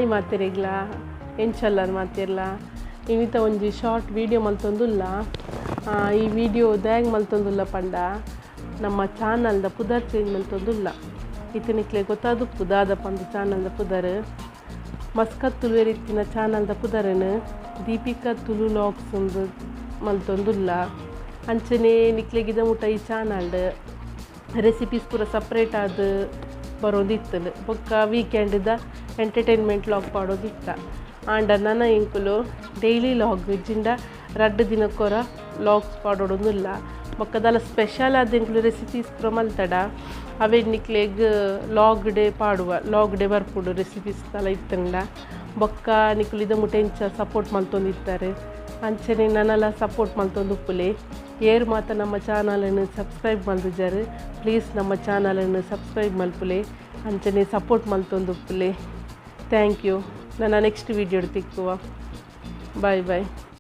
hi ಮಾತೆರೆಗ್ಲ ಎಂಚಲ್ಲರ್ ಮಾತಿರ್ಲ ಇಂತ ಒಂಜಿ short video ಮಲ್ತೊಂದುಲ್ಲ ಈ ವಿಡಿಯೋ ದಾಯಗ್ ಮಲ್ತೊಂದುಲ್ಲ ಪಂಡ ನಮ್ಮ ಚಾನಲ್ದ ಪುದರ್ ಚೇಂಜ್ ಮಲ್ತೊಂದುಲ್ಲ ಇತನಿಕ್ಲೆ ಗೊತ್ತಾದು ಪುದಾದ ಪಂದು ಚಾನಲ್ದ ಪುದರ್ ಮಸ್ಕತ್ ತುಳುವೆರ್ ಇತ್ತಿನ ಚಾನಲ್ದ ಪುದರನು ದೀಪಿಕಾ ತುಳು ವ್ಲಾಗ್ಸ್ ಒಂದು ಮಲ್ತೊಂದುಲ್ಲ ಅಂಚನೆ ನಿಕ್ಲೆಗಿದ ಮುಟ ಈ ಚಾನಲ್ಡ್ ರೆಸಿಪೀಸ್ ಪೂರ ಸಪ್ರೇಟ್ ಆದ ಬರೋದಿತ್ತಲು ಬೊಕ್ಕ ವೀಕೆಂಡ್ದ ಎಂಟರ್ಟೈನ್ಮೆಂಟ್ ಲಾಗ್ ಪಾಡೋದಿತ್ತ ಆಂಡ ನನ್ನ ಇಂಕುಲು ಡೈಲಿ ಲಾಗ್ ಜಿಂಡ ರಡ್ಡು ದಿನಕ್ಕೊರ ಲಾಗ್ಸ್ ಪಾಡೋಡೊಂದುಲ್ಲ ಬೊಕ್ಕದಲ್ಲ ಸ್ಪೆಷಲ್ ಆದ ಇಂಕ್ಲು ರೆಸಿಪೀಸ್ ಪೂರ ಮಲ್ತಡ ಅವೇ ನಿಕ್ಲೆಗ್ ಲಾಗ್ ಡೇ ಪಾಡುವ ಲಾಗ್ ಡೇ ಬರ್ಪುಡು ರೆಸಿಪೀಸ್ ತಲ ಇತ್ತಂಡ ಬೊಕ್ಕ ನಿಕ್ಲು ಇದ ಮುಟ ಇಂಚ ಸಪೋರ್ಟ್ ಮಲ್ತೊಂದಿತ್ತಾರೆ ಅಂಚನೆ ನನ್ನೆಲ್ಲ ಸಪೋರ್ಟ್ ಮಲ್ತೊಂದುಪ್ಪುಲೆ ಏರು ಮಾತ ನಮ್ಮ ಚಾನಲನ್ನು ಸಬ್ಸ್ಕ್ರೈಬ್ ಮಲ್ದಿದ್ದಾರೆ ಪ್ಲೀಸ್ ನಮ್ಮ ಚಾನಲನ್ನು ಸಬ್ಸ್ಕ್ರೈಬ್ ಮಲ್ಪುಲೆ ಅಂಚನೆ ಸಪೋರ್ಟ್ ಮಲ್ತೊಂದುಪ್ಪುಲೆ ಥ್ಯಾಂಕ್ ಯು ನನ್ನ ನೆಕ್ಸ್ಟ್ ವಿಡಿಯೋ ತಿಕ್ಕುವ ಬಾಯ್ ಬಾಯ್